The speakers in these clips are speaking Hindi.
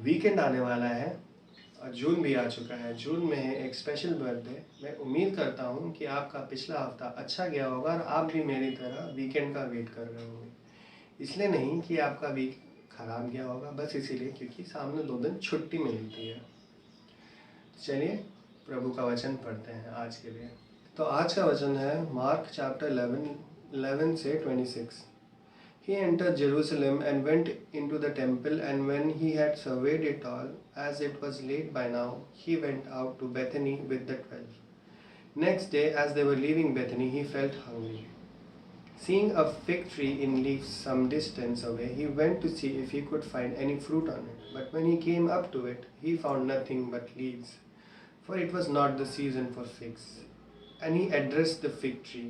वीकेंड आने वाला है और जून भी आ चुका है। जून में है एक स्पेशल बर्थडे। मैं उम्मीद करता हूँ कि आपका पिछला हफ्ता अच्छा गया होगा और आप भी मेरी तरह वीकेंड का वेट कर रहे होंगे। इसलिए नहीं कि आपका वीक ख़राब गया होगा, बस इसीलिए क्योंकि सामने 2 दिन छुट्टी मिलती है। चलिए प्रभु का वचन पढ़ते हैं आज के लिए। तो आज का वचन है मार्क चैप्टर 11 से 26। He entered Jerusalem and went into the temple, and when he had surveyed it all, as it was late by now, he went out to Bethany with the 12. Next day, as they were leaving Bethany, he felt hungry. Seeing a fig tree in leaves some distance away, he went to see if he could find any fruit on it. But when he came up to it, he found nothing but leaves, for it was not the season for figs. And he addressed the fig tree,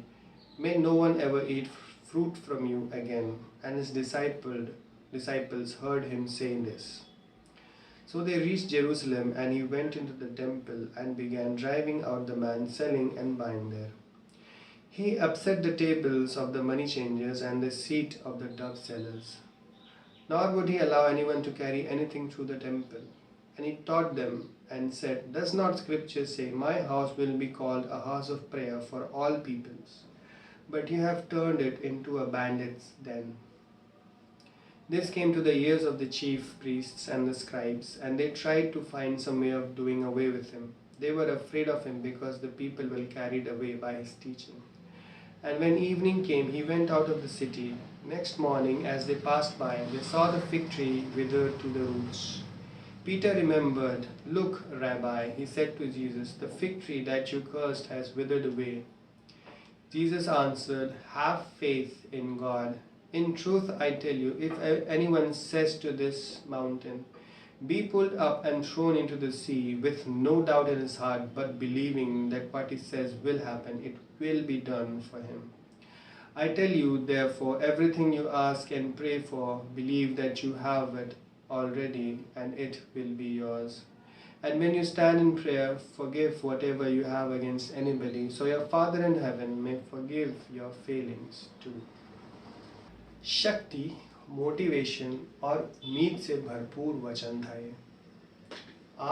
"May no one ever eat fruit from you again." And his disciples heard him saying this. So they reached Jerusalem, and he went into the temple and began driving out the man selling and buying there. He upset the tables of the money changers and the seat of the dove sellers. Nor would he allow anyone to carry anything through the temple. And he taught them and said, "Does not Scripture say, 'My house will be called a house of prayer for all peoples'? But you have turned it into a bandit's den." This came to the ears of the chief priests and the scribes, and they tried to find some way of doing away with him. They were afraid of him because the people were carried away by his teaching. And when evening came, he went out of the city. Next morning, as they passed by, they saw the fig tree withered to the roots. Peter remembered. "Look, Rabbi," he said to Jesus, "the fig tree that you cursed has withered away." Jesus answered, "Have faith in God. In truth, I tell you, if anyone says to this mountain, 'Be pulled up and thrown into the sea,' with no doubt in his heart, but believing that what he says will happen, it will be done for him. I tell you, therefore, everything you ask and pray for, believe that you have it already, and it will be yours. And when you stand in prayer, forgive whatever you have against anybody, so your Father in heaven may forgive your failings too." शक्ति, मोटिवेशन और उम्मीद से भरपूर वचन था ये।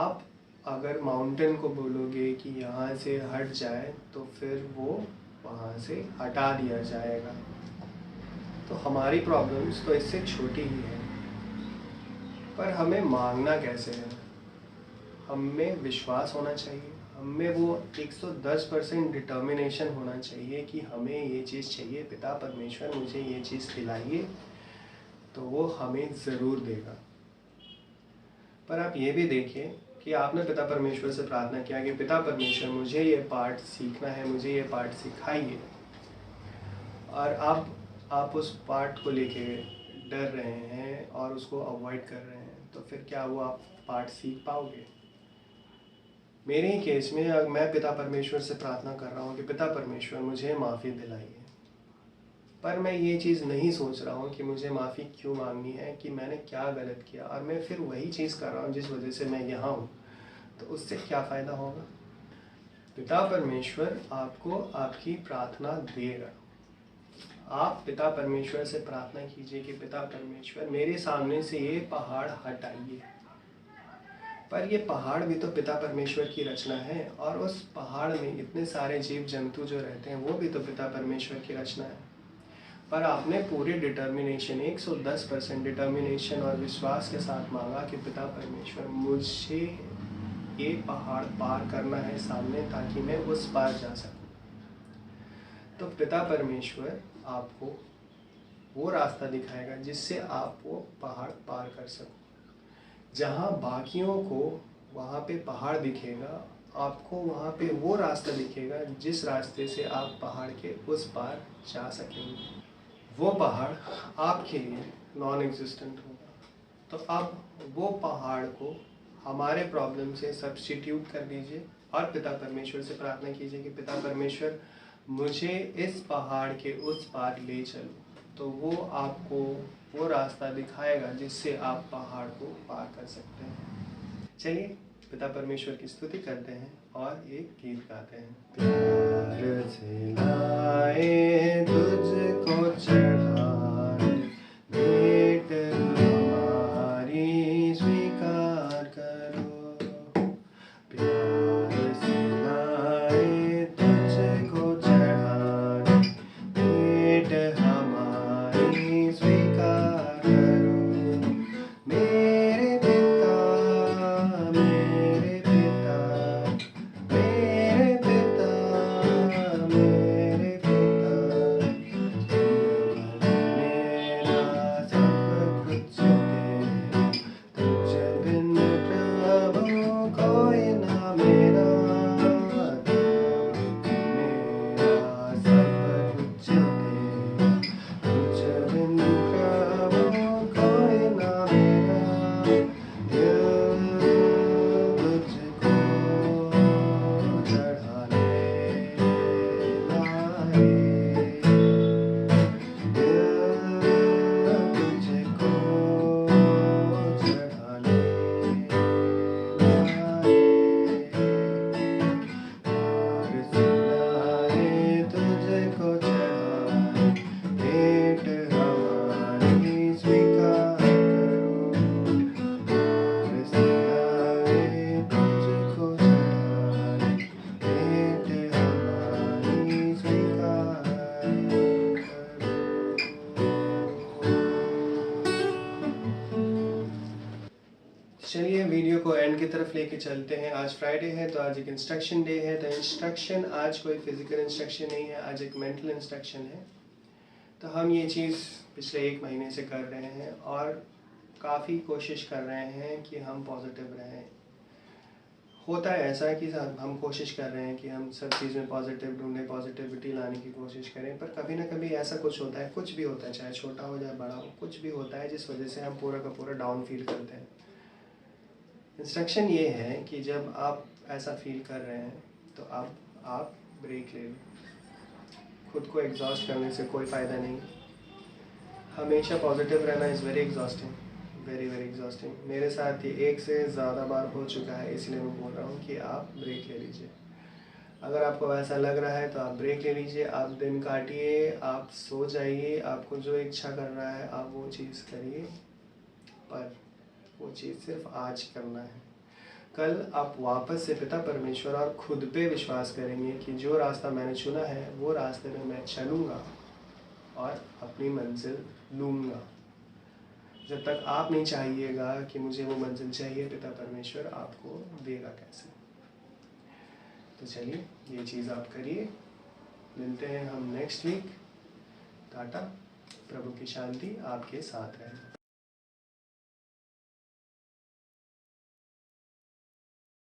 आप अगर माउंटेन को बोलोगे कि यहाँ से हट जाए, तो फिर वो वहाँ से हटा दिया जाएगा। तो हमारी प्रॉब्लम्स तो इससे छोटी ही है, पर हमें मांगना कैसे है? हमें विश्वास होना चाहिए, हमें वो 110% डिटर्मिनेशन होना चाहिए कि हमें ये चीज़ चाहिए, पिता परमेश्वर मुझे ये चीज़ खिलाइए, तो वो हमें ज़रूर देगा। पर आप ये भी देखिए कि आपने पिता परमेश्वर से प्रार्थना किया कि पिता परमेश्वर मुझे ये पार्ट सीखना है, मुझे ये पार्ट सिखाइए, और आप उस पार्ट को लेके डर रहे हैं और उसको अवॉइड कर रहे हैं, तो फिर क्या वो आप पार्ट सीख पाओगे? मेरे ही केस में मैं पिता परमेश्वर से प्रार्थना कर रहा हूँ कि पिता परमेश्वर मुझे माफ़ी दिलाइए, पर मैं ये चीज़ नहीं सोच रहा हूँ कि मुझे माफ़ी क्यों मांगनी है, कि मैंने क्या गलत किया, और मैं फिर वही चीज़ कर रहा हूँ जिस वजह से मैं यहाँ हूँ, तो उससे क्या फ़ायदा होगा? पिता परमेश्वर आपको आपकी प्रार्थना देगा। आप पिता परमेश्वर से प्रार्थना कीजिए कि पिता परमेश्वर मेरे सामने से ये पहाड़ हटाइए। पर ये पहाड़ भी तो पिता परमेश्वर की रचना है, और उस पहाड़ में इतने सारे जीव जंतु जो रहते हैं, वो भी तो पिता परमेश्वर की रचना है। पर आपने पूरे डिटर्मिनेशन 110% डिटर्मिनेशन और विश्वास के साथ मांगा कि पिता परमेश्वर मुझे ये पहाड़ पार करना है सामने, ताकि मैं उस पार जा सकूं। तो पिता परमेश्वर आपको वो रास्ता दिखाएगा जिससे आप वो पहाड़ पार कर सको। जहाँ बाकियों को वहाँ पे पहाड़ दिखेगा, आपको वहाँ पे वो रास्ता दिखेगा जिस रास्ते से आप पहाड़ के उस पार जा सकेंगे। वो पहाड़ आपके लिए नॉन एग्जिस्टेंट होगा। तो अब वो पहाड़ को हमारे प्रॉब्लम से सब्स्टिट्यूट कर दीजिए और पिता परमेश्वर से प्रार्थना कीजिए कि पिता परमेश्वर मुझे इस पहाड़ के उस पार ले चलो, तो वो आपको वो रास्ता दिखाएगा जिससे आप पहाड़ को पार कर सकते हैं। चलिए पिता परमेश्वर की स्तुति करते हैं और एक गीत गाते हैं। प्यार से लाए तुझको चढ़ाए, भेंट हमारी स्वीकार वीडियो को एंड की तरफ लेके चलते हैं। आज फ्राइडे है तो आज एक इंस्ट्रक्शन डे है। तो इंस्ट्रक्शन आज कोई फिज़िकल इंस्ट्रक्शन नहीं है, आज एक मेंटल इंस्ट्रक्शन है। तो हम ये चीज़ पिछले 1 महीने से कर रहे हैं और काफ़ी कोशिश कर रहे हैं कि हम पॉजिटिव रहें। होता है ऐसा कि हम कोशिश कर रहे हैं कि हम सब चीज़ में पॉजिटिव ढूंढें, पॉजिटिविटी लाने की कोशिश करें, पर कभी ना कभी ऐसा कुछ होता है, कुछ भी होता है, चाहे छोटा हो चाहे बड़ा हो, कुछ भी होता है जिस वजह से हम पूरा का पूरा डाउन फील करते हैं। इंस्ट्रक्शन ये है कि जब आप ऐसा फील कर रहे हैं तो आप ब्रेक ले लो। खुद को एग्जॉस्ट करने से कोई फ़ायदा नहीं। हमेशा पॉजिटिव रहना is very exhausting, very very exhausting. मेरे साथ ये 1 से ज़्यादा बार हो चुका है, इसलिए मैं बोल रहा हूँ कि आप ब्रेक ले लीजिए। अगर आपको ऐसा लग रहा है तो आप ब्रेक ले लीजिए, आप दिन काटिए, आप सो जाइए, आपको जो इच्छा कर रहा है आप वो चीज़ करिए, पर वो चीज़ सिर्फ आज करना है। कल आप वापस से पिता परमेश्वर और खुद पे विश्वास करेंगे कि जो रास्ता मैंने चुना है वो रास्ते में मैं चलूँगा और अपनी मंजिल लूँगा। जब तक आप नहीं चाहिएगा कि मुझे वो मंजिल चाहिए, पिता परमेश्वर आपको देगा कैसे। तो चलिए ये चीज़ आप करिए। मिलते हैं हम नेक्स्ट वीक। टाटा। प्रभु की शांति आपके साथ रहे।